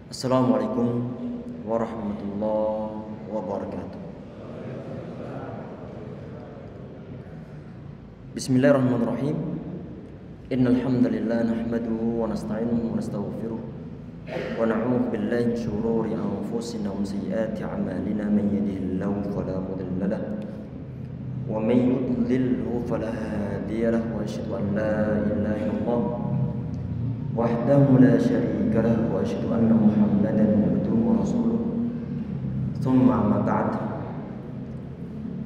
Assalamualaikum warahmatullahi wabarakatuh. Bismillahirrahmanirrahim. Innal hamdalillah nahmaduhu wa nasta'inuhu wa nastaghfiruh wa na'udzu billahi min shururi anfusina wa sayyiati a'malina man yahdihillahu fala mudilla lahu wa man yudlilhu fala hadiya lahu wa asyhadu an la ilaha illallah wahdahu la syarika lahu wa asyhadu anna Muhammadan abduhu wa rasuluh. Tsumma amma ba'd.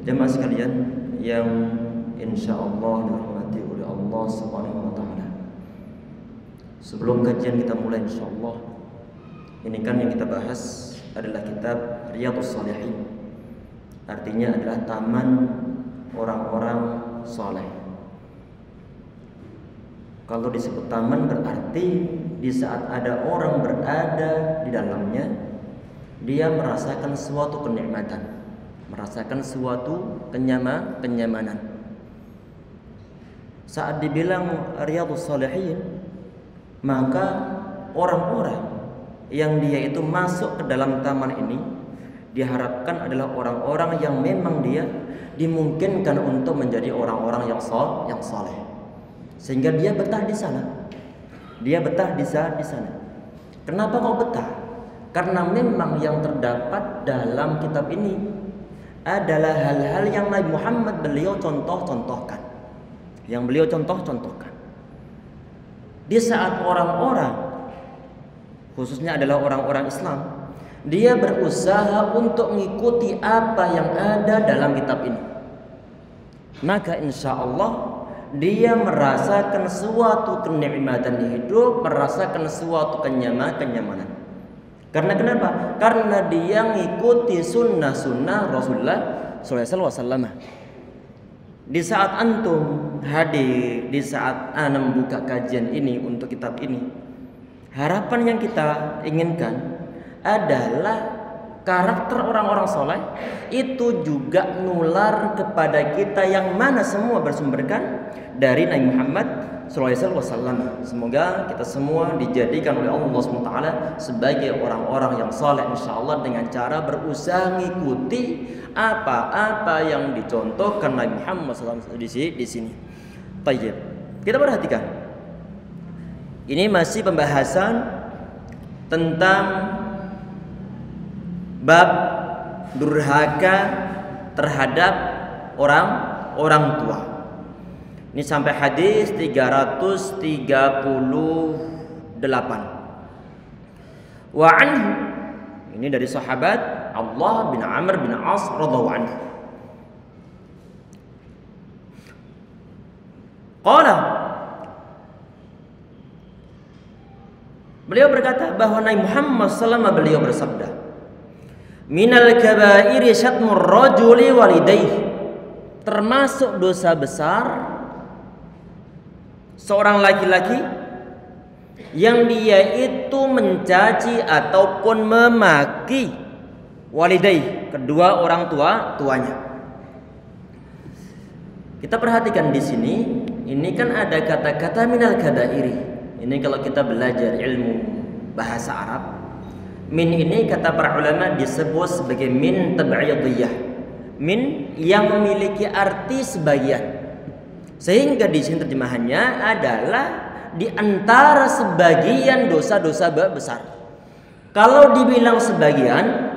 Jemaah sekalian yang insyaallah dirahmati oleh Allah Subhanahu wa taala. Sebelum kajian kita mulai insyaallah, ini kan yang kita bahas adalah kitab Riyadhus Shalihin. Artinya adalah taman orang-orang saleh. Kalau disebut taman berarti di saat ada orang berada di dalamnya, dia merasakan suatu kenikmatan, merasakan suatu kenyamanan. Saat dibilang Riyadhus Shalihin, maka orang-orang yang dia itu masuk ke dalam taman ini diharapkan adalah orang-orang yang memang dia dimungkinkan untuk menjadi orang-orang yang saleh. Sehingga dia betah di sana. Dia betah di sana. Kenapa kok betah? Karena memang yang terdapat dalam kitab ini adalah hal-hal yang Nabi Muhammad beliau contoh-contohkan. Yang beliau contoh-contohkan. Di saat orang-orang, khususnya adalah orang-orang Islam, dia berusaha untuk mengikuti apa yang ada dalam kitab ini, maka insya Allah dia merasakan suatu kenikmatan di hidup, merasakan suatu kenyamanan. Karena kenapa? Karena dia mengikuti sunnah-sunnah Rasulullah SAW. Di saat antum hadir, di saat ana membuka kajian ini untuk kitab ini, harapan yang kita inginkan adalah karakter orang-orang soleh itu juga nular kepada kita, yang mana semua bersumberkan dari Nabi Muhammad SAW. Semoga kita semua dijadikan oleh Allah SWT sebagai orang-orang yang soleh insyaallah, dengan cara berusaha mengikuti apa-apa yang dicontohkan Nabi Muhammad SAW di sini. Tayyib. Kita perhatikan. Ini masih pembahasan tentang bab durhaka terhadap orang tua. Ini sampai hadis 338. Wa anhu, ini dari sahabat Allah bin Amr bin As radhiyallahu anhu. Qala, beliau berkata bahwa Nabi Muhammad SAW beliau bersabda, minal kabairi syatmur rajuli walidayhi, termasuk dosa besar seorang laki-laki yang dia itu mencaci ataupun memaki walidayhi, kedua orang tuanya. Kita perhatikan di sini, ini kan ada kata-kata minal kabairi. Ini kalau kita belajar ilmu bahasa Arab, min ini kata para ulama disebut sebagai min tab'idiyah, min yang memiliki arti sebagian. Sehingga di sini terjemahannya adalah di antara sebagian dosa-dosa besar. Kalau dibilang sebagian,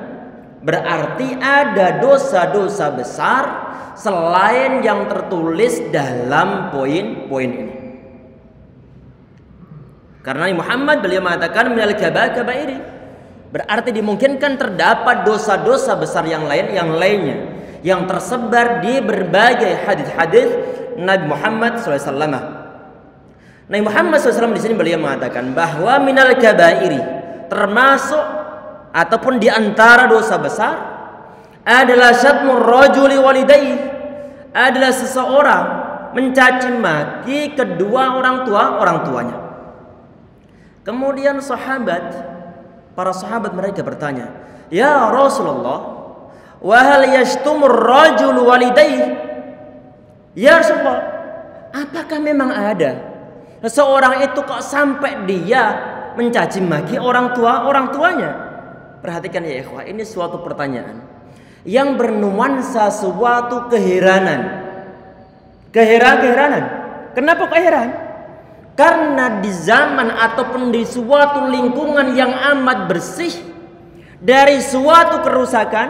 berarti ada dosa-dosa besar selain yang tertulis dalam poin-poin ini. Karena Muhammad beliau mengatakan minal kabairi, berarti dimungkinkan terdapat dosa-dosa besar yang lainnya yang tersebar di berbagai hadis-hadis Nabi Muhammad SAW. Nabi Muhammad SAW di sini beliau mengatakan bahwa minal kabairi, termasuk ataupun di antara dosa besar adalah syatmur rajuli walidayhi, adalah seseorang mencaci maki kedua orang tuanya. Kemudian para sahabat mereka bertanya, ya Rasulullah, wa hal yashtumur rajulu walidayhi? Ya Rasulullah, apakah memang ada seseorang itu kok sampai dia mencaci maki orang tuanya. Perhatikan ya ikhwah, ini suatu pertanyaan yang bernuansa suatu keheranan. Keheranan. Kenapa kok heran? Karena di zaman ataupun di suatu lingkungan yang amat bersih dari suatu kerusakan,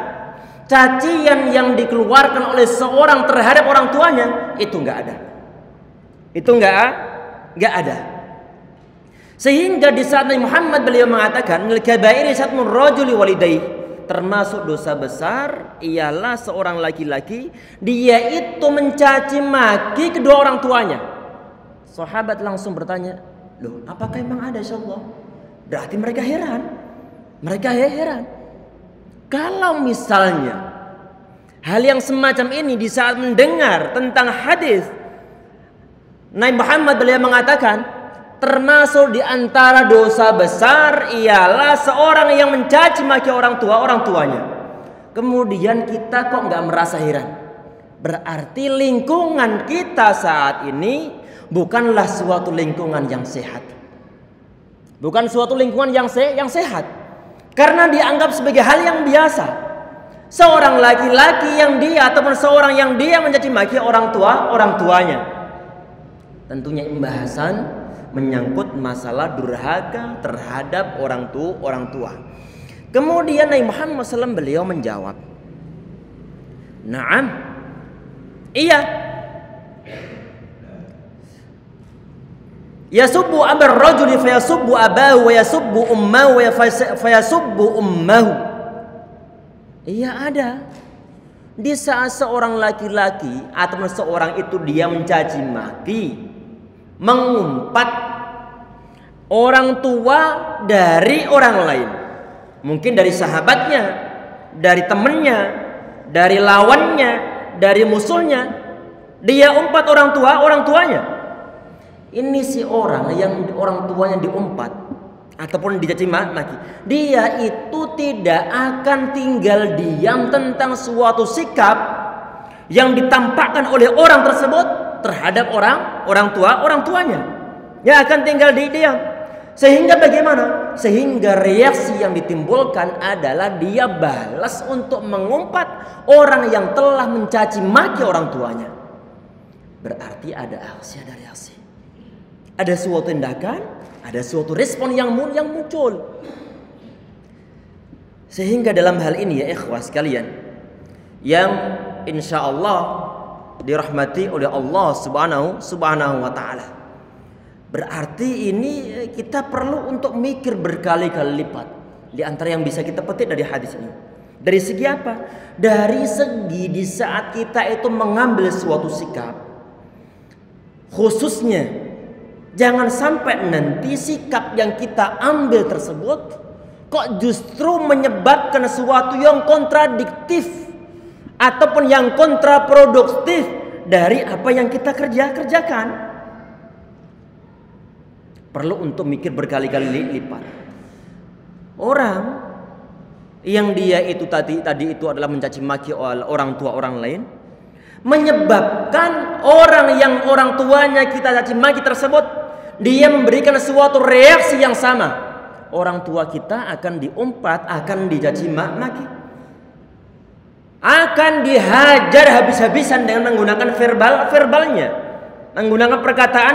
cacian yang dikeluarkan oleh seorang terhadap orang tuanya itu nggak ada. Itu nggak ada. Sehingga di saat Nabi Muhammad beliau mengatakan minal kabairi satmur rajuli walidayhi, termasuk dosa besar ialah seorang laki-laki dia itu mencaci maki kedua orang tuanya. Sahabat langsung bertanya, loh apakah emang ada insyaallah? Berarti mereka heran. Mereka heran. Kalau misalnya hal yang semacam ini di saat mendengar tentang hadis Nabi Muhammad beliau mengatakan termasuk di antara dosa besar ialah seorang yang mencaci maki orang tuanya. Kemudian kita kok nggak merasa heran? Berarti lingkungan kita saat ini bukanlah suatu lingkungan yang sehat. Bukan suatu lingkungan yang sehat. Karena dianggap sebagai hal yang biasa. Seorang laki-laki yang dia ataupun seorang yang dia mencaci maki orang tuanya. Tentunya pembahasan menyangkut masalah durhaka terhadap orang tua. Kemudian Nabi Muhammad SAW beliau menjawab, "Na'am, iya. Yasubbu abar rajuli fayasubbu abahu wa yasubbu ummahu wa fayasubbu ummahu." Iya ada. Di saat seorang laki-laki atau seorang itu dia mencaci maki, mengumpat orang tua dari orang lain, mungkin dari sahabatnya, dari temannya, dari lawannya, dari musuhnya, dia umpat orang tuanya. Ini si orang yang orang tuanya diumpat ataupun dicaci maki, dia itu tidak akan tinggal diam tentang suatu sikap yang ditampakkan oleh orang tersebut terhadap orang tuanya. Ya akan tinggal diam. Sehingga bagaimana? Sehingga reaksi yang ditimbulkan adalah dia balas untuk mengumpat orang yang telah mencaci maki orang tuanya. Berarti ada aksi, ada reaksi. Ada suatu tindakan, ada suatu respon yang muncul. Sehingga dalam hal ini ya ikhwah sekalian, yang insya Allah dirahmati oleh Allah subhanahu wa ta'ala, berarti ini kita perlu untuk mikir berkali-kali lipat. Di antara yang bisa kita petik dari hadis ini, dari segi apa? Dari segi di saat kita itu mengambil suatu sikap, khususnya jangan sampai nanti sikap yang kita ambil tersebut kok justru menyebabkan sesuatu yang kontradiktif ataupun yang kontraproduktif dari apa yang kita kerjakan. Perlu untuk mikir berkali-kali lipat. Orang yang dia itu tadi itu adalah mencaci maki orang tua orang lain, menyebabkan orang yang orang tuanya kita caci maki tersebut dia memberikan suatu reaksi yang sama. Orang tua kita akan diumpat, akan dicaci maki, akan dihajar habis-habisan dengan menggunakan verbalnya, menggunakan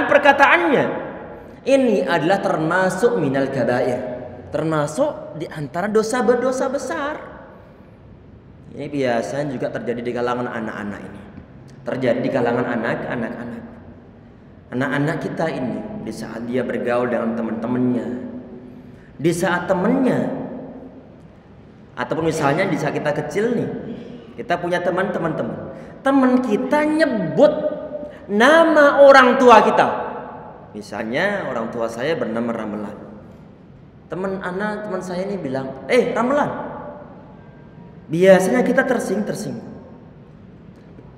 perkataannya. Ini adalah termasuk minal kabair, termasuk di antara dosa besar. Ini biasanya juga terjadi di kalangan anak-anak ini. Terjadi di kalangan anak-anak. Anak-anak kita ini di saat dia bergaul dengan teman-temannya, di saat temannya, ataupun misalnya di saat kita kecil nih, kita punya teman kita nyebut nama orang tua kita. Misalnya orang tua saya bernama Ramelan. Teman saya ini bilang, Ramelan. Biasanya kita tersinggung.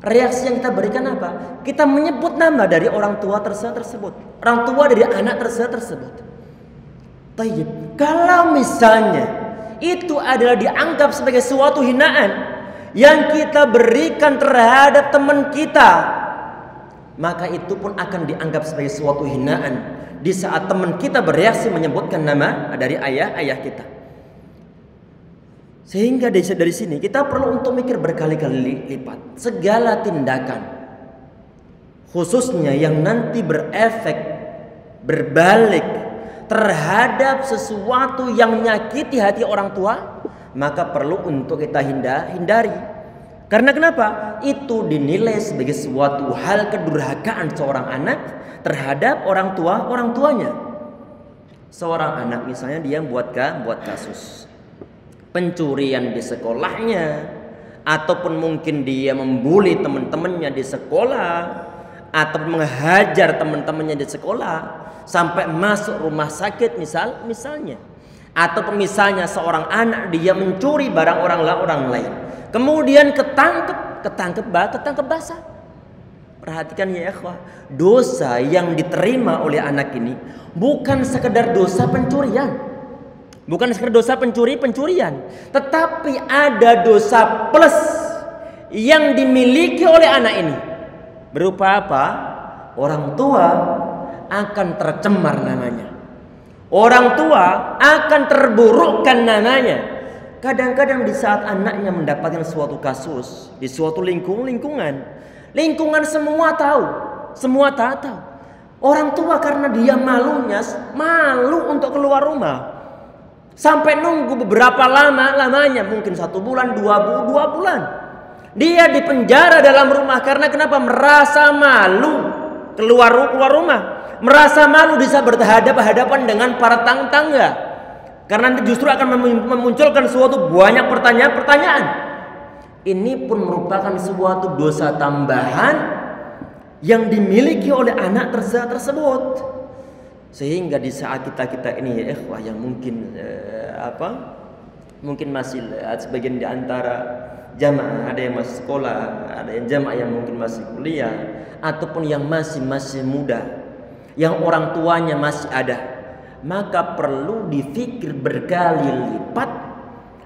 Reaksi yang kita berikan apa? Kita menyebut nama dari orang tua tersebut, orang tua dari anak tersebut. Tayyib. Kalau misalnya itu adalah dianggap sebagai suatu hinaan yang kita berikan terhadap teman kita, maka itu pun akan dianggap sebagai suatu hinaan di saat teman kita bereaksi menyebutkan nama dari ayah kita. Sehingga dari sini kita perlu untuk mikir berkali-kali lipat segala tindakan, khususnya yang nanti berefek berbalik terhadap sesuatu yang menyakiti hati orang tua, maka perlu untuk kita hindari. Karena kenapa? Itu dinilai sebagai suatu hal kedurhakaan seorang anak terhadap orang tuanya. Seorang anak misalnya dia buat kasus pencurian di sekolahnya, ataupun mungkin dia membuli teman-temannya di sekolah, atau menghajar teman-temannya di sekolah sampai masuk rumah sakit misalnya. Ataupun misalnya seorang anak dia mencuri barang orang lain, kemudian ketangkep basah. Perhatikan ya ikhwah, dosa yang diterima oleh anak ini bukan sekedar dosa pencurian, bukan sekedar dosa pencurian, tetapi ada dosa plus yang dimiliki oleh anak ini. Berupa apa? Orang tua akan tercemar namanya. Orang tua akan terburukkan namanya. Kadang-kadang di saat anaknya mendapatkan suatu kasus di suatu lingkungan semua tahu, semua tahu. Orang tua karena dia malu untuk keluar rumah, sampai nunggu beberapa lamanya, mungkin 1 bulan, 2 bulan. Dia dipenjara dalam rumah karena kenapa? Merasa malu keluar rumah, merasa malu bisa berhadapan dengan para tangga. Karena nanti justru akan memunculkan suatu banyak pertanyaan. Ini pun merupakan suatu dosa tambahan yang dimiliki oleh anak tersebut. Sehingga di saat kita ini ya ikhwah yang mungkin mungkin masih sebagian di antara jamaah, ada yang masih sekolah, ada yang jamaah yang mungkin masih kuliah, ataupun yang masih muda, yang orang tuanya masih ada, maka perlu difikir berkali lipat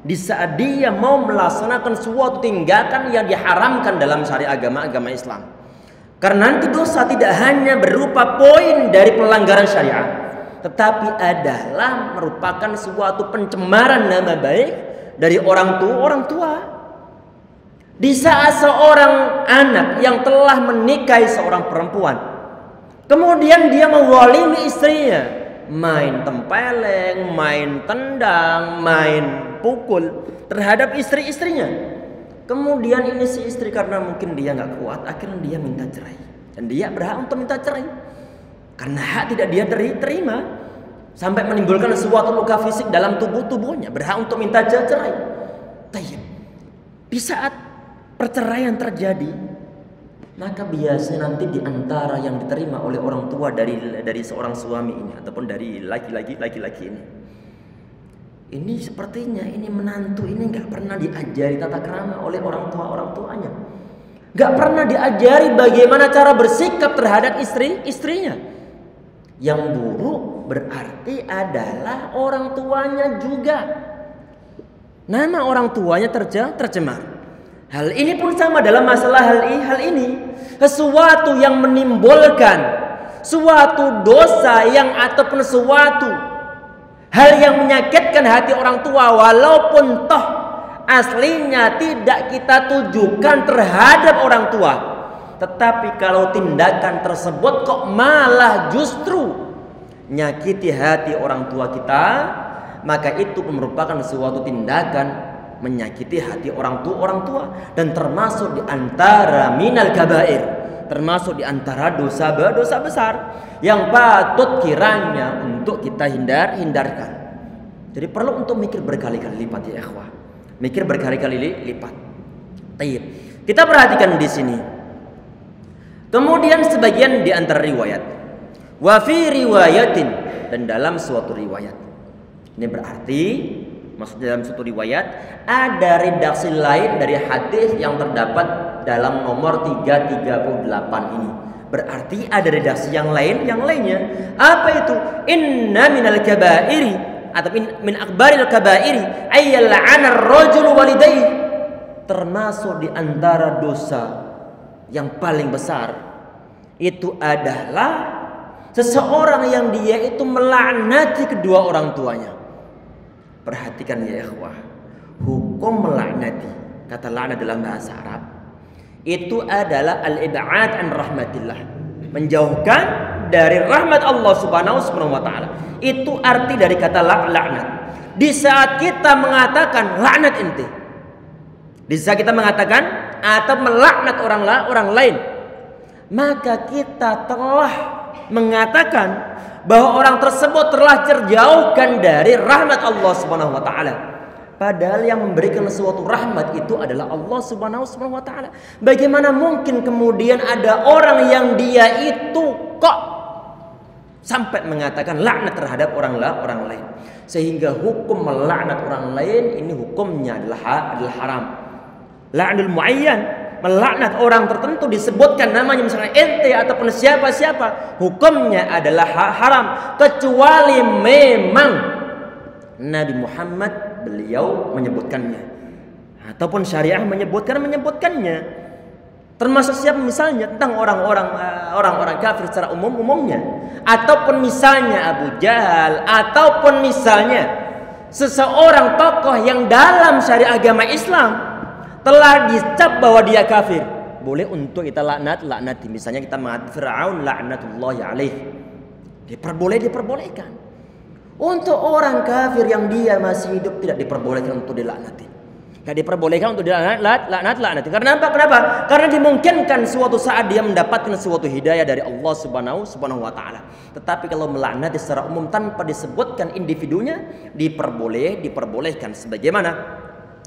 di saat dia mau melaksanakan suatu tindakan yang diharamkan dalam syariat agama Islam. Karena nanti dosa tidak hanya berupa poin dari pelanggaran syariat, tetapi adalah merupakan suatu pencemaran nama baik dari orang tua. Di saat seorang anak yang telah menikahi seorang perempuan, kemudian dia menzalimi istrinya, main tempeleng, main tendang, main pukul terhadap istrinya. Kemudian ini si istri karena mungkin dia nggak kuat, akhirnya dia minta cerai, dan dia berhak untuk minta cerai karena hak tidak dia terima, sampai menimbulkan suatu luka fisik dalam tubuhnya, berhak untuk minta cerai. Di saat perceraian terjadi, maka biasanya nanti di antara yang diterima oleh orang tua dari seorang suami ini ataupun dari laki-laki ini sepertinya ini menantu ini nggak pernah diajari tata krama oleh orang tuanya, nggak pernah diajari bagaimana cara bersikap terhadap istrinya. Yang buruk berarti adalah orang tuanya juga. Nama orang tuanya tercemar. Hal ini pun sama dalam masalah hal ini. Sesuatu yang menimbulkan suatu dosa ataupun suatu hal yang menyakitkan hati orang tua, walaupun toh aslinya tidak kita tujukan terhadap orang tua, tetapi kalau tindakan tersebut kok malah justru nyakiti hati orang tua kita, maka itu merupakan suatu tindakan menyakiti hati orang tua, dan termasuk di antara minal kabair, termasuk di antara dosa besar yang patut kiranya untuk kita hindarkan. Jadi perlu untuk mikir berkali-kali lipat ya ikhwah, mikir berkali-kali lipat. Baik, kita perhatikan di sini. Kemudian sebagian di antara riwayat, wa fi riwayatin, dan dalam suatu riwayat. Ini berarti maksudnya dalam suatu riwayat ada redaksi lain dari hadis yang terdapat dalam nomor 338 ini. Berarti ada redaksi yang lainnya. Apa itu? Inna minal kabairi atau min akbaril kabairi ayyal 'ana ar-rajulu walidayhi. Termasuk di antara dosa yang paling besar itu adalah Seseorang yang dia itu melaknati kedua orang tuanya. Perhatikan ya ikhwah, hukum melaknati, kata laknat dalam bahasa Arab itu adalah al-ib'ad an rahmatillah, menjauhkan dari rahmat Allah Subhanahu wa taala. Itu arti dari kata laknat. Di saat kita mengatakan laknat ente, di saat kita mengatakan atau melaknat orang lain, maka kita telah mengatakan bahwa orang tersebut telah terjauhkan dari rahmat Allah Subhanahu wa taala. Padahal yang memberikan suatu rahmat itu adalah Allah Subhanahu wa taala. Bagaimana mungkin kemudian ada orang yang dia itu kok sampai mengatakan laknat terhadap orang lain, sehingga hukum melaknat orang lain ini hukumnya adalah haram. La'nul muayyan, melaknat orang tertentu disebutkan namanya misalnya ente ataupun siapa-siapa, hukumnya adalah haram kecuali memang Nabi Muhammad beliau menyebutkannya ataupun syariah menyebutkannya. Termasuk siapa misalnya tentang orang-orang kafir secara umumnya, ataupun misalnya Abu Jahal, ataupun misalnya seseorang tokoh yang dalam syariat agama Islam telah dicap bahwa dia kafir, boleh untuk kita laknati. Misalnya kita mengatakan Fir'aun laknatullahi alaih, diperbolehkan. Untuk orang kafir yang dia masih hidup tidak diperbolehkan untuk dilaknati. Tidak diperbolehkan untuk dilaknati. Karena apa? Kenapa? Karena dimungkinkan suatu saat dia mendapatkan suatu hidayah dari Allah Subhanahu wa taala. Tetapi kalau melaknati secara umum tanpa disebutkan individunya, diperbolehkan. Sebagaimana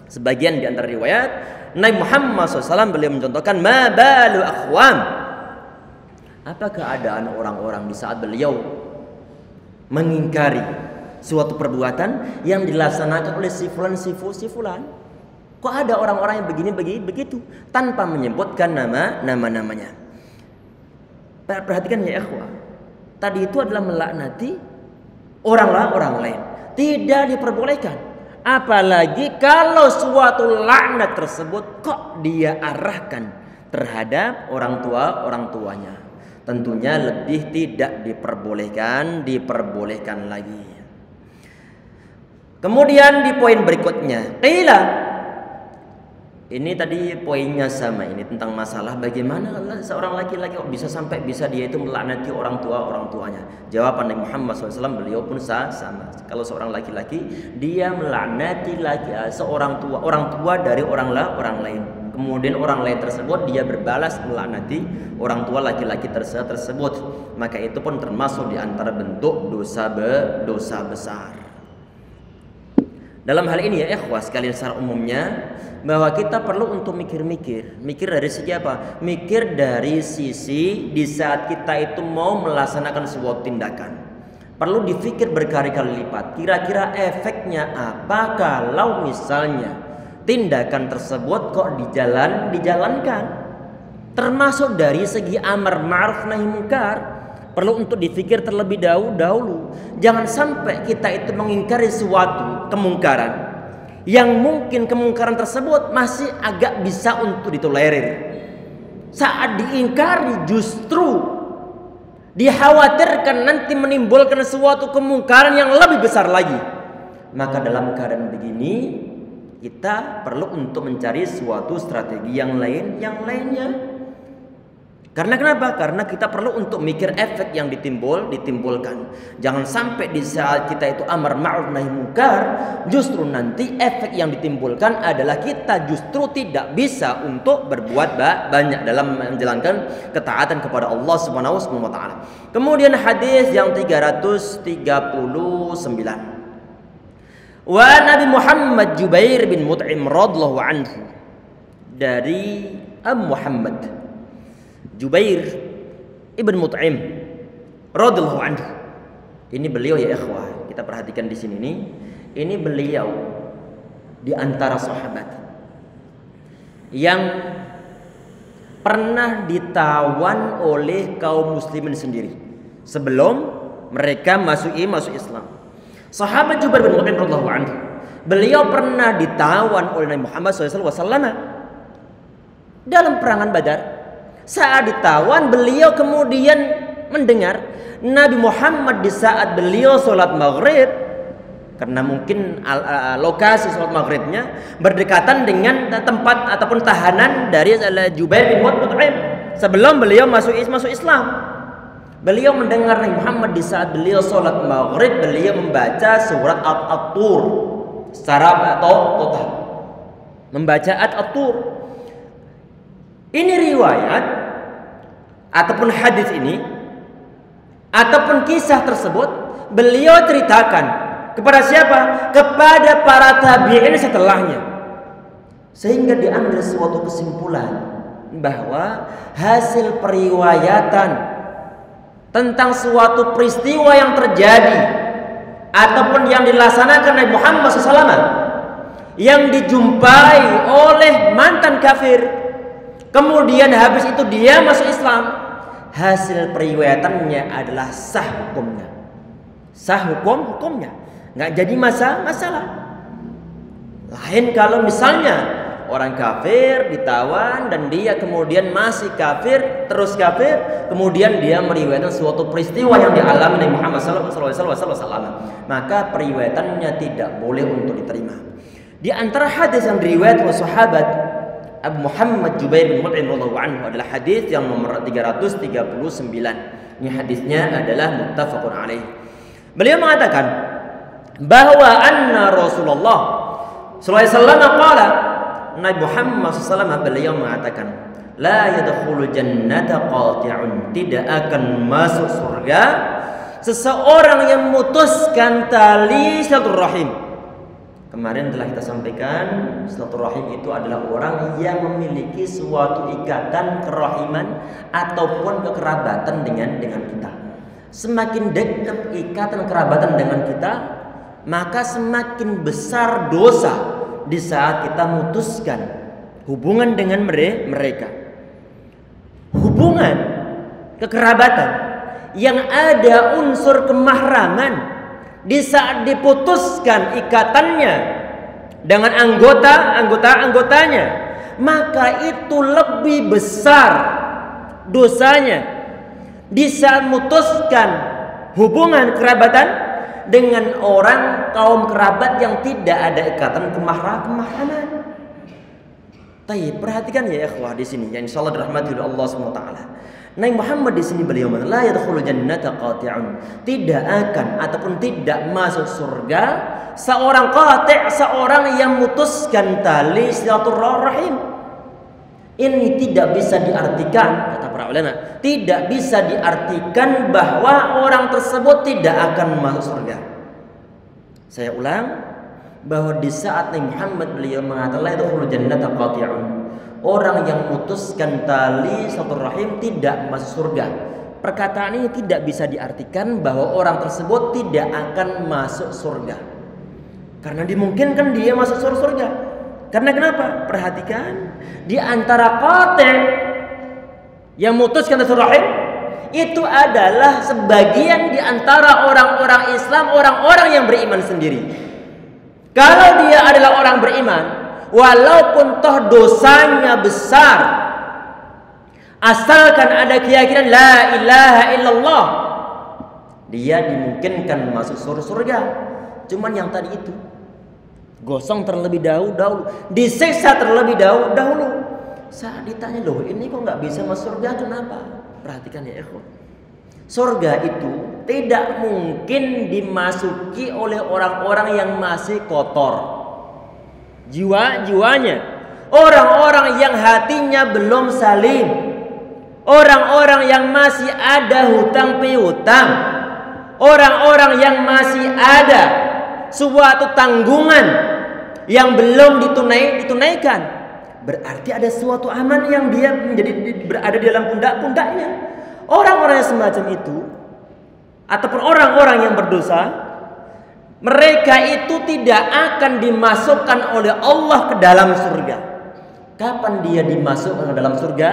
sebagian di antara riwayat Nabi Muhammad SAW beliau mencontohkan ma balu akhwam, apa keadaan orang-orang di saat beliau mengingkari suatu perbuatan yang dilaksanakan oleh si fulan. Kok ada orang-orang yang begini begitu tanpa menyebutkan namanya. Perhatikan ya ikhwah, tadi itu adalah melaknati orang lain, tidak diperbolehkan. Apalagi kalau suatu laknat tersebut kok dia arahkan terhadap orang tuanya, tentunya lebih tidak diperbolehkan lagi. Kemudian di poin berikutnya, qila, ini tadi poinnya sama, ini tentang masalah bagaimana seorang laki-laki bisa sampai dia itu melaknati orang tuanya. Jawaban Nabi Muhammad SAW beliau pun sama. Kalau seorang laki-laki dia melaknati orang tua dari orang lain, kemudian orang lain tersebut dia berbalas melaknati orang tua laki-laki tersebut, maka itu pun termasuk di antara bentuk dosa besar. Dalam hal ini ya ikhwah sekalian secara umumnya, bahwa kita perlu untuk mikir dari segi apa? Mikir dari sisi di saat kita itu mau melaksanakan sebuah tindakan, perlu dipikir berkali-kali lipat. Kira-kira efeknya apa kalau misalnya tindakan tersebut kok dijalankan? Termasuk dari segi amar ma'ruf nahi munkar, perlu untuk dipikir terlebih dahulu. Jangan sampai kita itu mengingkari suatu kemungkaran yang mungkin kemungkaran tersebut masih agak bisa untuk ditolerir. Saat diingkari justru dikhawatirkan nanti menimbulkan suatu kemungkaran yang lebih besar lagi. Maka dalam keadaan begini kita perlu untuk mencari suatu strategi yang lainnya. Karena kenapa? Karena kita perlu untuk mikir efek yang ditimbulkan. Jangan sampai di saat kita itu amar ma'ruf nahi munkar, justru nanti efek yang ditimbulkan adalah kita justru tidak bisa untuk berbuat banyak dalam menjalankan ketaatan kepada Allah Subhanahu wa taala. Kemudian hadis yang 339. Wa Nabi Muhammad Jubair bin Mut'im radhiyallahu anhu, dari Abu Muhammad Jubair ibn Mut'im radhiyallahu anhu. Ini beliau ya ikhwah, kita perhatikan di sini nih. Ini beliau di antara sahabat yang pernah ditawan oleh kaum muslimin sendiri sebelum mereka masuk Islam. Sahabat Jubair bin Mut'im radhiyallahu anhu, beliau pernah ditawan oleh Nabi Muhammad SAW dalam perangan Badar. Saat ditawan beliau kemudian mendengar Nabi Muhammad di saat beliau sholat maghrib, karena mungkin lokasi sholat maghribnya berdekatan dengan tempat ataupun tahanan dari Jubair bin Mut'im sebelum beliau masuk Islam. Beliau mendengar Nabi Muhammad di saat beliau sholat maghrib, beliau membaca surat At-Tur secara total, membaca At-Tur. Ini riwayat ataupun hadis ini ataupun kisah tersebut beliau ceritakan kepada siapa? Kepada para tabi'in setelahnya. Sehingga diambil suatu kesimpulan bahwa hasil periwayatan tentang suatu peristiwa yang terjadi ataupun yang dilaksanakan Nabi Muhammad SAW yang dijumpai oleh mantan kafir, kemudian habis itu dia masuk Islam, hasil periwayatannya adalah sah hukumnya. Sah hukumnya, nggak jadi masalah. Lain kalau misalnya orang kafir ditawan dan dia kemudian masih kafir, terus kafir, kemudian dia meriwayatkan suatu peristiwa yang dialami Nabi Muhammad SAW, maka periwayatannya tidak boleh untuk diterima. Di antara hadis yang diriwayatkan oleh sahabat Abu Muhammad Jubair bin Mut'im radhiyallahu anhu adalah hadis yang nomor 339. Ini hadisnya adalah muttafaqun alaih. Beliau mengatakan bahwa anna Rasulullah sallallahu alaihi wasallam qala, Nabi Muhammad SAW beliau mengatakan, la yadkhulu jannata qati'un, tidak akan masuk surga seseorang yang memutuskan tali silaturahim. Kemarin telah kita sampaikan, silaturahim itu adalah orang yang memiliki suatu ikatan kerahiman ataupun kekerabatan dengan kita. Semakin dekat ikatan kerabatan dengan kita, maka semakin besar dosa di saat kita memutuskan hubungan dengan mereka. Hubungan kekerabatan yang ada unsur kemahraman, di saat diputuskan ikatannya dengan anggotanya, maka itu lebih besar dosanya di saat memutuskan hubungan kerabatan dengan orang kaum kerabat yang tidak ada ikatan kemahraman. Tapi perhatikan ya ikhwah di sini, yang insyaallah dirahmati oleh Allah Subhanahu wa taala. Nabi Muhammad di sini beliau mengatakan la yadkhulu jannata qati'un, tidak akan ataupun tidak masuk surga seorang qati', seorang yang memutuskan tali silaturahim. Ini tidak bisa diartikan, kata para ulama, tidak bisa diartikan bahwa orang tersebut tidak akan masuk surga. Saya ulang, bahwa di saat Nabi Muhammad beliau mengatakan la yadkhulu jannata qati'un, orang yang memutuskan tali silaturahim tidak masuk surga. Perkataan ini tidak bisa diartikan bahwa orang tersebut tidak akan masuk surga, karena dimungkinkan dia masuk surga. Karena kenapa? Perhatikan, di antara qati' yang memutuskan silaturahim itu adalah sebagian di antara orang-orang Islam, orang-orang yang beriman sendiri. Kalau dia adalah orang beriman, walaupun toh dosanya besar, asalkan ada keyakinan la ilaha illallah, dia dimungkinkan masuk surga. Cuman yang tadi itu gosong terlebih dahulu, disiksa terlebih dahulu. Saat ditanya, loh ini kok nggak bisa masuk surga, kenapa? Perhatikan ya ikhwan, surga itu tidak mungkin dimasuki oleh orang-orang yang masih kotor jiwanya, orang-orang yang hatinya belum salim, orang-orang yang masih ada hutang piutang, orang-orang yang masih ada suatu tanggungan yang belum ditunaikan. Berarti ada suatu aman yang dia berada di dalam pundak-pundaknya. Orang-orang yang semacam itu ataupun orang-orang yang berdosa, mereka itu tidak akan dimasukkan oleh Allah ke dalam surga. Kapan dia dimasukkan ke dalam surga?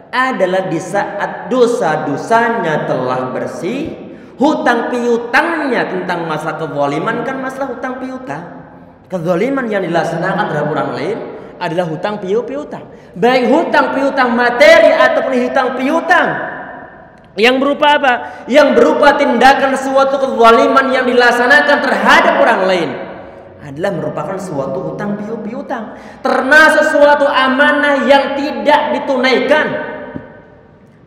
Adalah di saat dosa-dosanya telah bersih, hutang piutangnya, tentang masalah kezaliman kan masalah hutang piutang. Kezaliman yang dilaksanakan terhadap orang lain adalah hutang piutang, baik hutang piutang materi ataupun hutang piutang Yang berupa apa? Yang berupa tindakan suatu kezaliman yang dilaksanakan terhadap orang lain adalah merupakan suatu hutang piutang, termasuk suatu amanah yang tidak ditunaikan.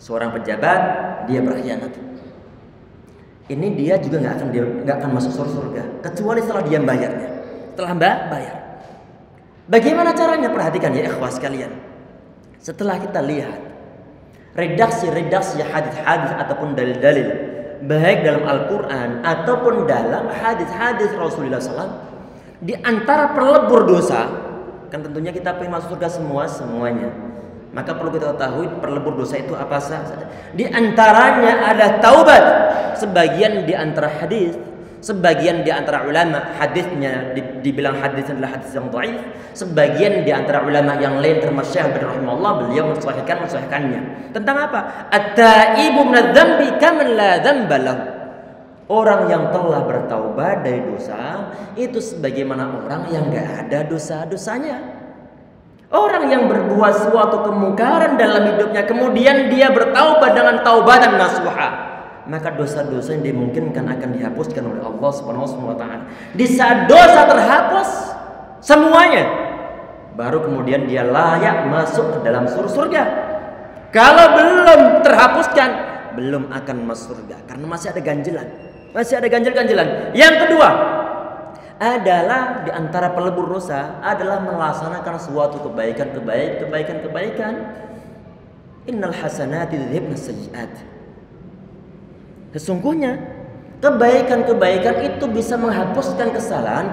Seorang pejabat dia berkhianat, ini dia juga nggak akan masuk surga kecuali setelah dia bayarnya, setelah bayar. Bagaimana caranya? Perhatikan ya ikhwas sekalian. Setelah kita lihat redaksi hadis-hadis ataupun dalil-dalil baik dalam Al-Quran ataupun dalam hadis-hadis Rasulullah SAW, di antara pelebur dosa, kan tentunya kita pengen masuk surga semuanya, maka perlu kita ketahui pelebur dosa itu apa saja. Di antaranya ada taubat. Sebagian di antara hadis, sebagian di antara ulama hadisnya dibilang hadis adalah hadis yang dhaif. Sebagian di antara ulama yang lain termasuk Syekh bin rahimahullah, beliau mensahihkannya. Tentang apa? At-taibu minadz-dzambi kaman la dzamba lahu. Orang yang telah bertaubat dari dosa itu sebagaimana orang yang enggak ada dosa-dosanya. Orang yang berbuat suatu kemungkaran dalam hidupnya kemudian dia bertaubat dengan taubatan nasuha, maka dosa-dosa yang dimungkinkan akan dihapuskan oleh Allah Subhanahu wa taala. Di saat dosa terhapus semuanya, baru kemudian dia layak masuk ke dalam surga. Kalau belum terhapuskan, belum akan masuk surga karena masih ada ganjelan. Masih ada ganjel-ganjelan. Yang kedua adalah di antara pelebur dosa adalah melaksanakan suatu kebaikan. Innal hasanati yudhibna sayyi'at. Sesungguhnya kebaikan itu bisa menghapuskan kesalahan.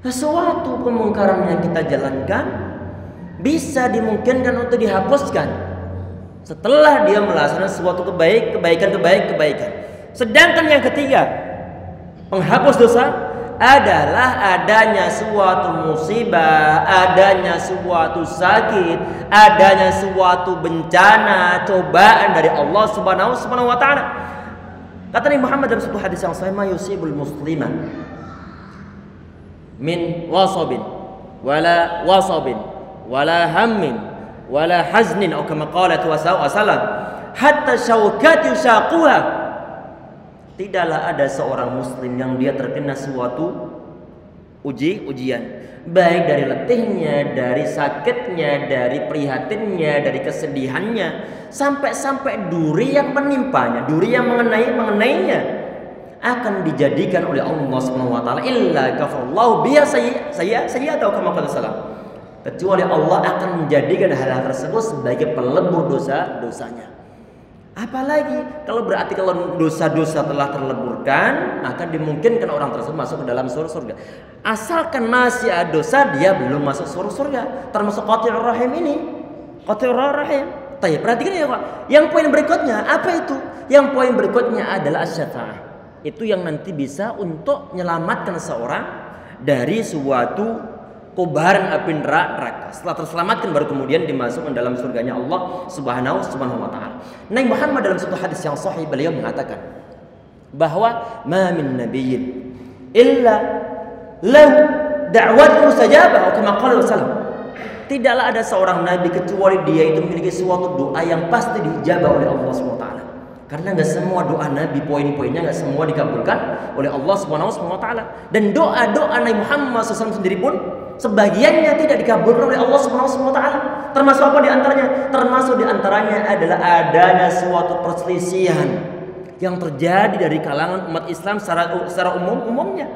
Suatu kemungkaran yang kita jalankan bisa dimungkinkan untuk dihapuskan setelah dia melaksanakan suatu kebaikan. Sedangkan yang ketiga, penghapus dosa adalah adanya suatu musibah, adanya suatu sakit, adanya suatu bencana, cobaan dari Allah Subhanahu wa taala. Kata Nabi Muhammad dalam satu hadis yang sahih, "Ma yusibul muslima min wasabin wala hammin wala haznin atau kama qala wasallam hatta syaukat yusaquha." Tidaklah ada seorang muslim yang dia terkena suatu ujian, baik dari letihnya, dari sakitnya, dari prihatinnya, dari kesedihannya, sampai duri yang menimpanya, duri yang mengenainya akan dijadikan oleh Allah Subhanahu wa taala illa kafarallahu biya saya atau kama qala sallam, kecuali Allah akan menjadikan hal-hal tersebut sebagai pelebur dosanya. Apalagi kalau berarti kalau dosa-dosa telah terleburkan, maka dimungkinkan orang tersebut masuk ke dalam surga. Asalkan masih ada dosa, dia belum masuk surga. Termasuk qati'ur rahim ini. Qati'ur rahim. Perhatikan ya Pak. Yang poin berikutnya apa itu? Yang poin berikutnya adalah asy-syafa'ah. Itu yang nanti bisa untuk menyelamatkan seorang dari suatu kobaran api neraka. Setelah terselamatkan baru kemudian dimasukkan dalam surganya Allah Subhanahu wa taala. Nabi Muhammad dalam satu hadis yang sahih beliau mengatakan bahwa ma min nabiyyin illa lahu da'watun mustajabah atau kama qala sallallahu. Tidaklah ada seorang nabi kecuali dia itu memiliki suatu doa yang pasti dijabah oleh Allah Subhanahu wa taala. Karena nggak semua doa Nabi poin-poinnya nggak semua dikabulkan oleh Allah Subhanahu wa taala. Dan doa-doa Nabi Muhammad SAW sendiri pun sebagiannya tidak dikabulkan oleh Allah Subhanahu wa taala. Termasuk apa di antaranya? Termasuk di antaranya adalah adanya suatu perselisihan yang terjadi dari kalangan umat Islam secara umumnya.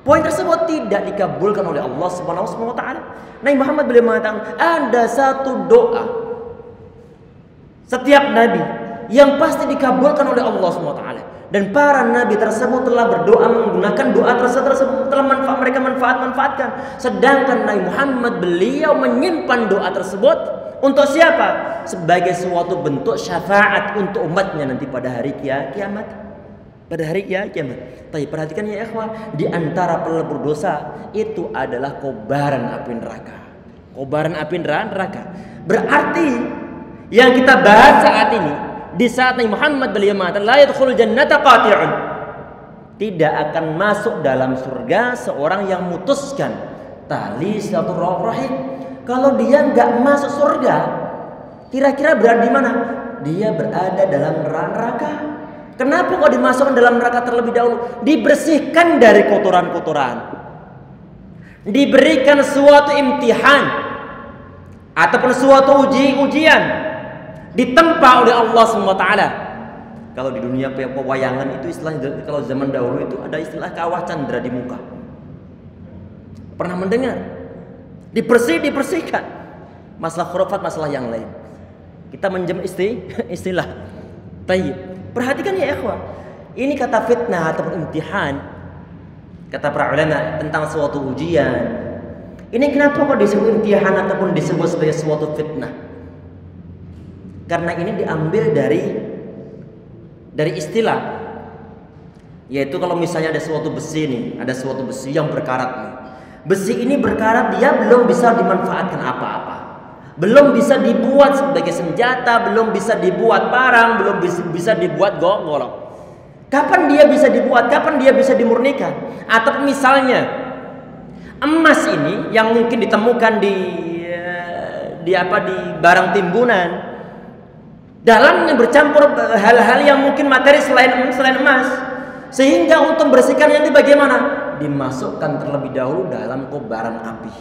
Poin tersebut tidak dikabulkan oleh Allah Subhanahu wa taala. Nabi Muhammad beliau mengatakan ada satu doa setiap nabi yang pasti dikabulkan oleh Allah SWT, dan para nabi tersebut telah berdoa menggunakan doa tersebut, telah mereka manfaatkan. Sedangkan Nabi Muhammad beliau menyimpan doa tersebut untuk siapa? Sebagai suatu bentuk syafaat untuk umatnya nanti pada hari kiamat. Tapi perhatikan ya ikhwah, di antara pelebur dosa itu adalah kobaran api neraka. Berarti yang kita bahas saat ini, di saat Nabi Muhammad beliau mengatakan la yadkhulul jannata qati'un, tidak akan masuk dalam surga seorang yang memutuskan tali silaturahim. Kalau dia enggak masuk surga, Kira-kira berada di mana? Dia berada dalam neraka. Kenapa kok dimasukkan dalam neraka terlebih dahulu? Dibersihkan dari kotoran-kotoran. Diberikan suatu imtihan ataupun suatu ujian ditempa oleh Allah SWT. Kalau di dunia pewayangan itu istilahnya, kalau zaman dahulu itu ada istilah kawah candra di muka. Pernah mendengar? Dibersihkan. Masalah khurafat, masalah yang lain. Kita menjem istilah. Tayyib. Perhatikan ya ikhwah. Ini kata fitnah ataupun imtihan. Kata para ulama tentang suatu ujian. Ini kenapa kok disebut imtihan ataupun disebut sebagai suatu fitnah? Karena ini diambil dari istilah. Yaitu kalau misalnya ada suatu besi nih, ada suatu besi yang berkarat nih. Besi ini berkarat, dia belum bisa dimanfaatkan apa-apa. Belum bisa dibuat sebagai senjata, belum bisa dibuat parang, belum bisa dibuat golok. Kapan dia bisa dibuat? Kapan dia bisa dimurnikan? Atau misalnya emas ini yang mungkin ditemukan di barang timbunan, dalamnya bercampur hal-hal yang mungkin materi selain emas, sehingga untuk membersihkan nanti bagaimana? Dimasukkan terlebih dahulu dalam kobaran api.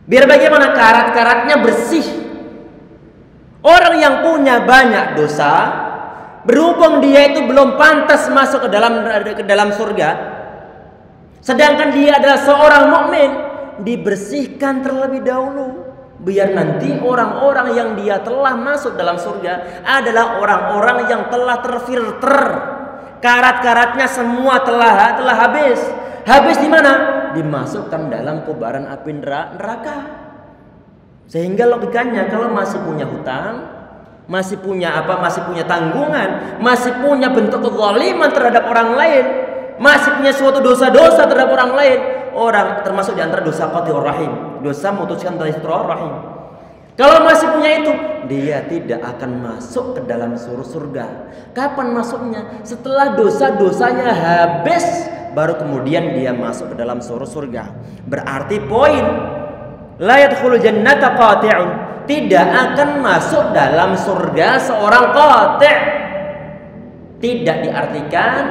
Biar bagaimana karat-karatnya bersih. Orang yang punya banyak dosa, berhubung dia itu belum pantas masuk ke dalam surga, sedangkan dia adalah seorang mukmin, dibersihkan terlebih dahulu. Biar nanti orang-orang yang dia telah masuk dalam surga adalah orang-orang yang telah terfilter. Karat-karatnya semua telah habis. Habis di mana? Dimasukkan dalam kobaran api neraka. Sehingga logikanya kalau masih punya hutang, masih punya tanggungan, masih punya bentuk kezaliman terhadap orang lain, masih punya suatu dosa-dosa terhadap orang lain, orang termasuk di antara dosa qati'ur rahim, dosa memutuskan tali silaturahim. Kalau masih punya itu, dia tidak akan masuk ke dalam surga. Kapan masuknya? Setelah dosa-dosanya habis, baru kemudian dia masuk ke dalam surga. Berarti poin la yadkhulul jannata qati'un, tidak akan masuk dalam surga seorang qati'. Tidak diartikan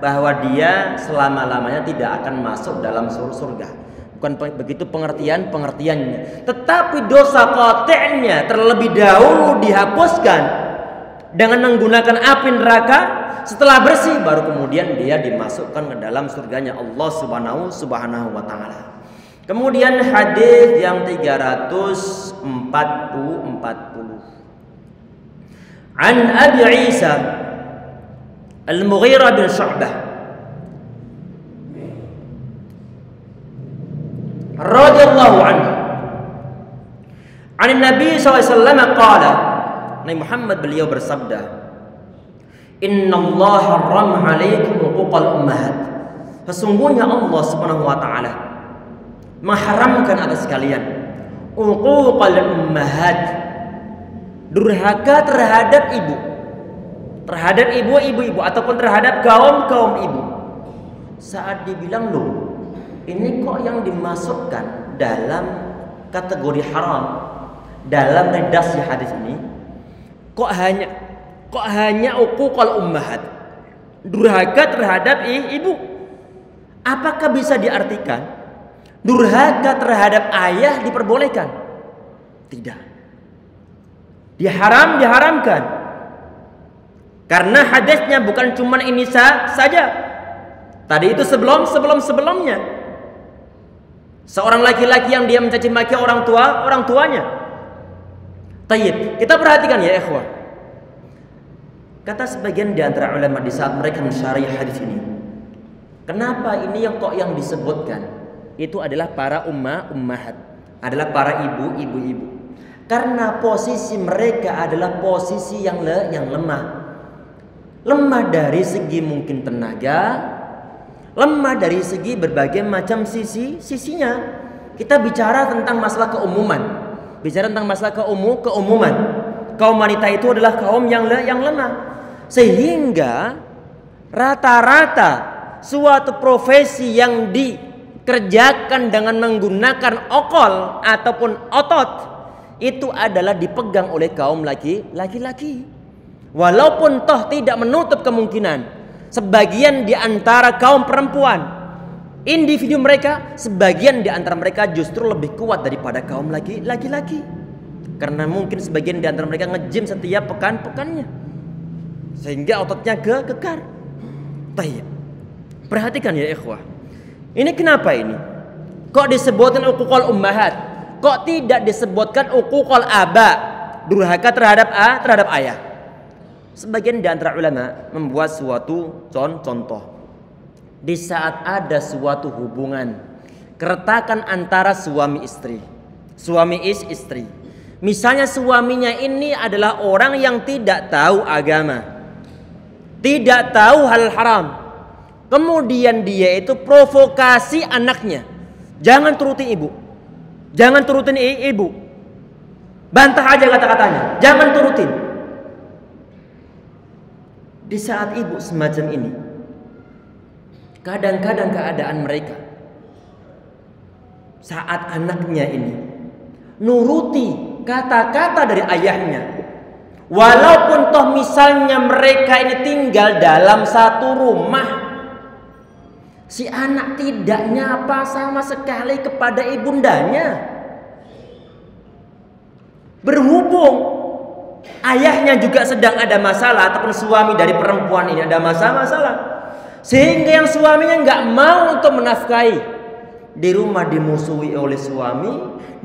bahwa dia selama-lamanya tidak akan masuk dalam surga. Bukan begitu pengertiannya. Tetapi dosa qati'nya terlebih dahulu dihapuskan dengan menggunakan api neraka. Setelah bersih baru kemudian dia dimasukkan ke dalam surganya Allah Subhanahu wa taala. Kemudian hadis yang 340. An Abi Isa Al-Mughirah bin Syu'bah radhiyallahu anhu. An Nabi sallallahu alaihi wasallam qala, Nabi Muhammad beliau bersabda, Innallaha harrama 'alaikum uquqal ummahat. Sesungguhnya Allah Subhanahu wa taala mengharamkan atas kalian uquqal ummahat, durhaka terhadap ibu, terhadap ibu-ibu ataupun terhadap kaum ibu. Saat dibilang loh, ini kok yang dimasukkan dalam kategori haram dalam redaksi hadis ini, kok hanya uquqal ummahat, durhaka terhadap ibu. Apakah bisa diartikan durhaka terhadap ayah diperbolehkan? Tidak. Diharamkan. Karena hadisnya bukan cuma ini saja. Tadi itu sebelumnya. Seorang laki-laki yang dia mencaci maki orang tuanya. Tayyib, kita perhatikan ya ikhwah. Kata sebagian di antara ulama di saat mereka mensyarih hadis ini, kenapa ini yang disebutkan itu adalah para ummahat, adalah para ibu-ibu. Karena posisi mereka adalah posisi yang lemah. Lemah dari segi mungkin tenaga, lemah dari segi berbagai macam sisinya. Kita bicara tentang masalah keumuman. Bicara tentang masalah keumuman. Kaum wanita itu adalah kaum yang lemah. Sehingga rata-rata suatu profesi yang dikerjakan dengan menggunakan okol ataupun otot, itu adalah dipegang oleh kaum laki-laki. Walaupun toh tidak menutup kemungkinan sebagian di antara kaum perempuan, individu mereka, sebagian di antara mereka justru lebih kuat daripada kaum laki-laki. Karena mungkin sebagian di antara mereka nge-gym setiap pekannya, sehingga ototnya kekar. Tayyib. Perhatikan ya ikhwah. Ini kenapa ini? Kok disebutkan uququl ummahat? Kok tidak disebutkan uququl aba? Durhaka terhadap ayah. Sebagian di antara ulama membuat suatu contoh. Di saat ada suatu hubungan keretakan antara suami istri, istri. Misalnya suaminya ini adalah orang yang tidak tahu agama, tidak tahu hal haram. Kemudian dia itu provokasi anaknya. Jangan turutin ibu. Jangan turutin ibu. Bantah aja kata-katanya. Jangan turutin. Di saat ibu semacam ini, kadang-kadang keadaan mereka saat anaknya ini nuruti kata-kata dari ayahnya, walaupun toh misalnya mereka ini tinggal dalam satu rumah, si anak tidak nyapa sama sekali kepada ibundanya. Berhubung ayahnya juga sedang ada masalah, ataupun suami dari perempuan ini ada masalah, sehingga yang suaminya nggak mau untuk menafkahi, di rumah dimusuhi oleh suami,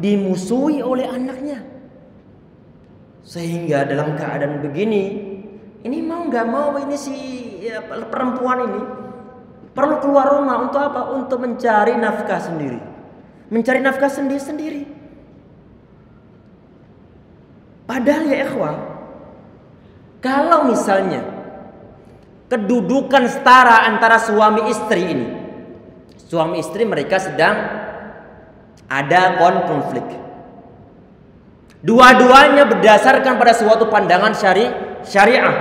dimusuhi oleh anaknya. Sehingga dalam keadaan begini, ini mau nggak mau ini si perempuan ini perlu keluar rumah untuk apa? Untuk mencari nafkah sendiri, mencari nafkah sendiri. Padahal ya ikhwah, kalau misalnya kedudukan setara antara suami istri ini, suami istri mereka sedang ada konflik, dua-duanya berdasarkan pada suatu pandangan syariah.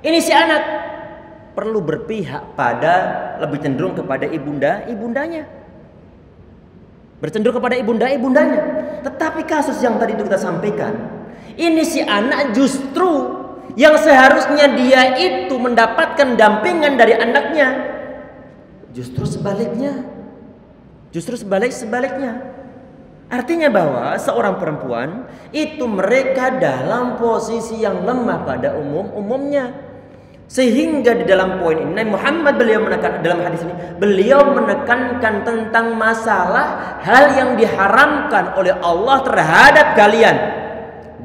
Ini si anak perlu berpihak pada, lebih cenderung kepada ibundanya, bercenderung kepada ibundanya. Tetapi kasus yang tadi itu kita sampaikan, ini si anak justru yang seharusnya dia itu mendapatkan dampingan dari anaknya, justru sebaliknya. Artinya bahwa seorang perempuan itu mereka dalam posisi yang lemah pada umumnya. Sehingga di dalam poin ini Nabi Muhammad dalam hadis ini beliau menekankan tentang masalah hal yang diharamkan oleh Allah terhadap kalian.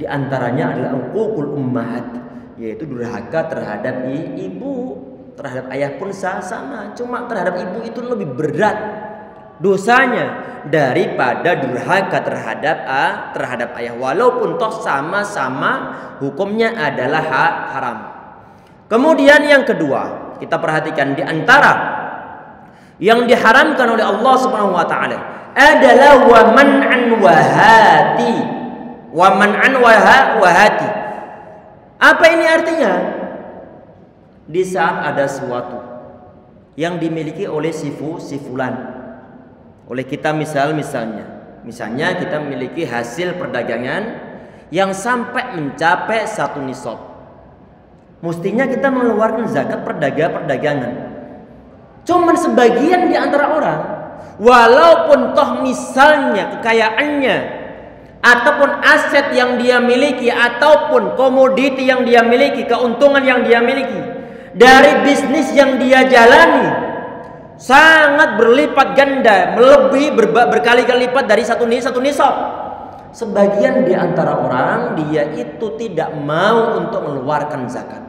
Di antaranya adalah uququl ummahat, yaitu durhaka terhadap ibu. Terhadap ayah pun sama, cuma terhadap ibu itu lebih berat dosanya daripada durhaka terhadap ayah, walaupun toh sama-sama hukumnya adalah haram. Kemudian yang kedua, kita perhatikan di antara yang diharamkan oleh Allah Subhanahu wa taala adalah wa man'an wahati. Apa ini artinya? Di saat ada sesuatu yang dimiliki oleh si fulan, oleh kita misalnya kita memiliki hasil perdagangan yang sampai mencapai satu nisab, mestinya kita mengeluarkan zakat perdagangan. Cuman sebagian di antara orang, walaupun toh misalnya kekayaannya ataupun aset yang dia miliki ataupun komoditi yang dia miliki, keuntungan yang dia miliki dari bisnis yang dia jalani sangat berlipat ganda, melebihi berkali-kali lipat dari satu nisab. Sebagian di antara orang dia itu tidak mau untuk mengeluarkan zakat,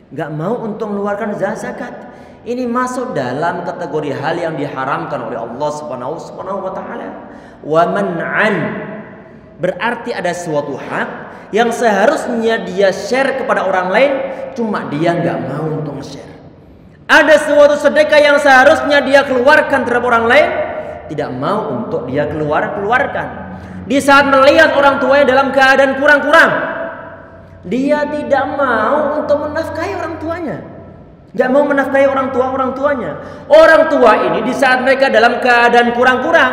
nggak mau untuk mengeluarkan zakat. Ini masuk dalam kategori hal yang diharamkan oleh Allah Subhanahu wa taala. Wa man'an, berarti ada suatu hak yang seharusnya dia share kepada orang lain, cuma dia nggak mau untuk share. Ada suatu sedekah yang seharusnya dia keluarkan terhadap orang lain, tidak mau untuk dia keluarkan. Di saat melihat orang tuanya dalam keadaan kurang-kurang, dia tidak mau untuk menafkahi orang tuanya, nggak mau menafkahi orang tuanya. Orang tua ini di saat mereka dalam keadaan kurang-kurang,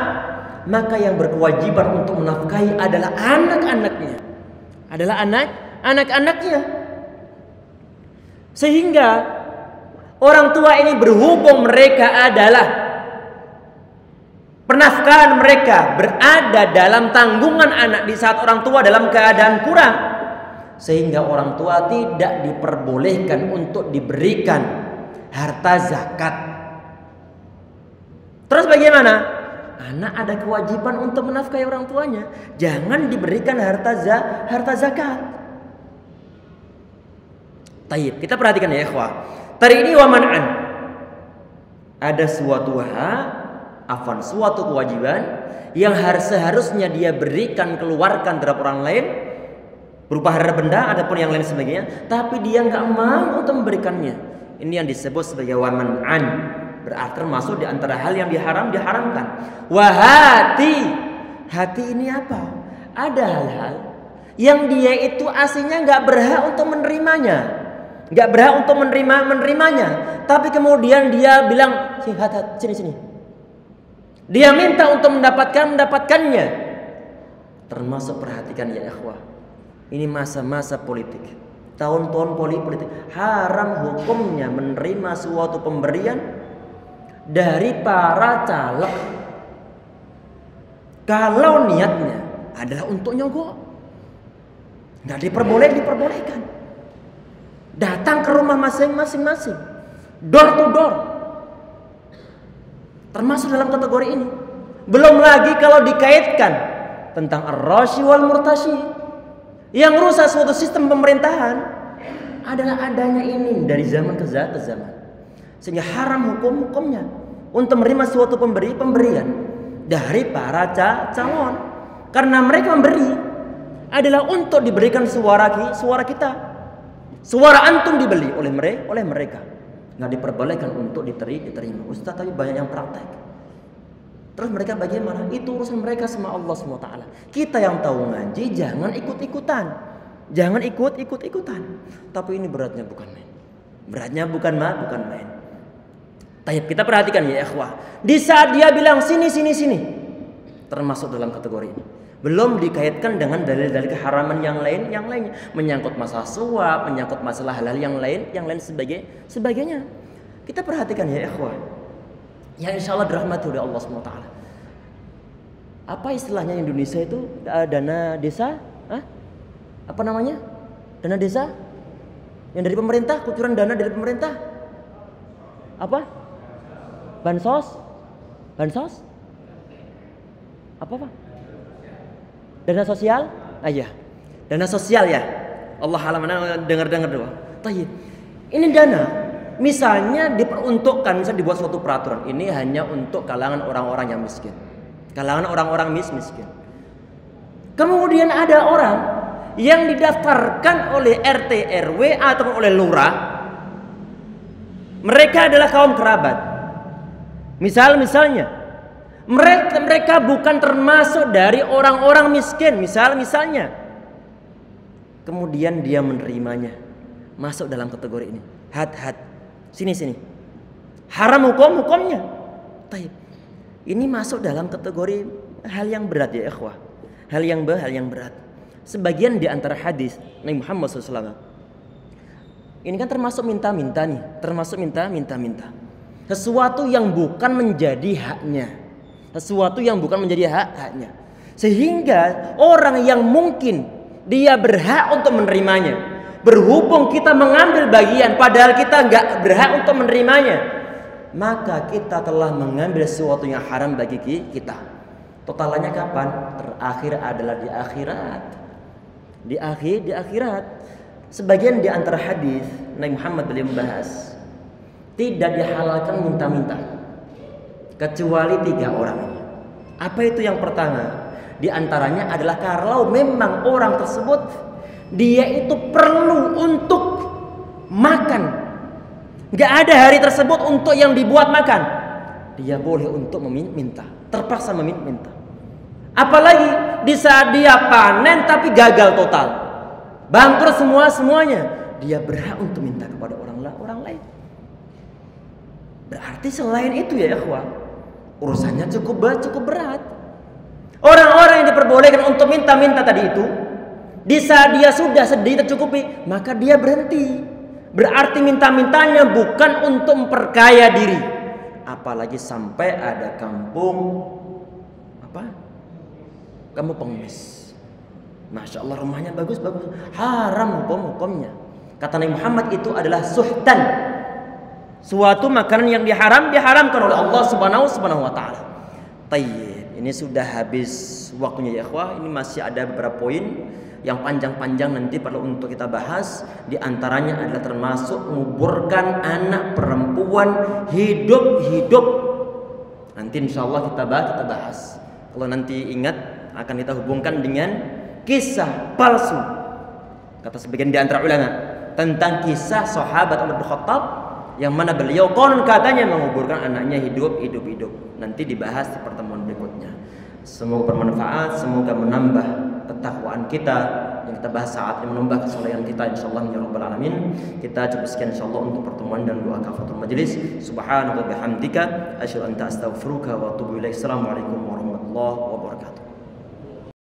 maka yang berkewajiban untuk menafkahi adalah anak-anaknya. Adalah anak-anaknya. Sehingga orang tua ini berhubung mereka adalah penafkahan mereka berada dalam tanggungan anak di saat orang tua dalam keadaan kurang, sehingga orang tua tidak diperbolehkan untuk diberikan harta zakat. Terus bagaimana? Anak ada kewajiban untuk menafkahi orang tuanya, jangan diberikan harta zakat. Taib, kita perhatikan ya ikhwah. Tadi ini waman'an, ada suatu suatu kewajiban yang seharusnya dia berikan, keluarkan terhadap orang lain berupa harta benda ataupun yang lain sebagainya, tapi dia nggak mau untuk memberikannya. Ini yang disebut sebagai waman'an, berarti termasuk di antara hal yang diharamkan. Wahati, hati ini apa? Ada hal-hal yang dia itu aslinya nggak berhak untuk menerimanya, nggak berhak untuk menerimanya, tapi kemudian dia bilang, sini. Dia minta untuk mendapatkannya. Termasuk perhatikan ya ikhwah, ini masa-masa politik, tahun-tahun politik. Haram hukumnya menerima suatu pemberian dari para caleg kalau niatnya adalah untuk nyogok. Nggak diperbolehkan. Datang ke rumah masing-masing, door to door, termasuk dalam kategori ini. Belum lagi kalau dikaitkan tentang ar-rashi wal murtashi, yang rusak suatu sistem pemerintahan adalah adanya ini dari zaman ke zaman. Sehingga haram hukumnya untuk menerima suatu pemberian dari para calon, karena mereka memberi adalah untuk diberikan suara kita. Suara antum dibeli oleh mereka. Nggak diperbolehkan untuk diterima. Ustaz, tapi banyak yang praktek. Terus mereka bagaimana? Itu urusan mereka sama Allah SWT. Kita yang tahu ngaji jangan ikut-ikutan. Jangan ikut-ikutan. Tapi ini beratnya bukan main. Bukan main. Tayyib, kita perhatikan ya ikhwah. Di saat dia bilang sini, termasuk dalam kategori ini. Belum dikaitkan dengan dalil-dalil keharaman yang lainnya, menyangkut masalah suap, menyangkut masalah halal yang lain sebagainya. Kita perhatikan ya ikhwah, yang insya Allah dirahmati oleh Allah SWT. Apa istilahnya Indonesia itu? Dana desa? Apa namanya? Dana desa? Yang dari pemerintah, kucuran dana dari pemerintah? Apa? Bansos? Apa? Dana sosial? Iya. Dana sosial ya. Allah alam, dengar doa. Tayyib. Ini dana misalnya diperuntukkan, misalnya dibuat suatu peraturan, ini hanya untuk kalangan orang-orang yang miskin. Kalangan orang-orang miskin. Kemudian ada orang yang didaftarkan oleh RT RW atau oleh lurah. Mereka adalah kaum kerabat. Misalnya mereka bukan termasuk dari orang-orang miskin, misalnya. Kemudian dia menerimanya, masuk dalam kategori ini. Sini. Haram hukumnya. Taib. Ini masuk dalam kategori hal yang berat ya ikhwah. Hal yang berat. Sebagian di antara hadis Nabi Muhammad SAW. Ini kan termasuk minta-minta nih, minta. Sesuatu yang bukan menjadi haknya. Sehingga orang yang mungkin dia berhak untuk menerimanya, berhubung kita mengambil bagian padahal kita nggak berhak untuk menerimanya, maka kita telah mengambil sesuatu yang haram bagi kita. Totalannya kapan? Terakhir adalah di akhirat. Di akhirat. Sebagian di antara hadis Nabi Muhammad beliau membahas tidak dihalalkan minta-minta kecuali 3 orang. Apa itu yang pertama? Di antaranya adalah kalau memang orang tersebut dia itu perlu untuk makan, nggak ada hari tersebut untuk yang dibuat makan, dia boleh untuk meminta, terpaksa meminta. Apalagi di saat dia panen tapi gagal total, bangkrut semuanya, dia berhak untuk minta kepada orang lain. Berarti selain itu ya ikhwah, urusannya cukup berat. Orang-orang yang diperbolehkan untuk minta-minta tadi itu, di saat dia sudah sedih tercukupi, maka dia berhenti. Berarti minta-mintanya bukan untuk memperkaya diri. Apalagi sampai ada kampung kampung pengemis. Masya Allah, rumahnya bagus-bagus, haram hukumnya. Kata Nabi Muhammad, itu adalah suhtan, suatu makanan yang diharamkan oleh Allah Subhanahu wa taala. Tayyib, ini sudah habis waktunya ya ikhwah. Ini masih ada beberapa poin yang panjang-panjang nanti perlu untuk kita bahas. Di antaranya adalah termasuk menguburkan anak perempuan hidup-hidup. Nanti insya Allah kita bahas. Kalau nanti ingat akan kita hubungkan dengan kisah palsu, kata sebagian di antara ulama, tentang kisah sahabat Umar bin Khattab yang mana beliau konon katanya menguburkan anaknya hidup. Nanti dibahas di pertemuan berikutnya. Semoga bermanfaat, semoga menambah ketakwaan kita yang kita bahas saat ini, menambah kesolehan kita insyaallah ya rabbal alamin. Kita cukup sekian insyaallah untuk pertemuan dan doa kafaratul majelis. Subhanaka wa bihamdika asyhadu an la ilaha illa anta astaghfiruka wa atubu ilaik. Assalamualaikum warahmatullahi wabarakatuh.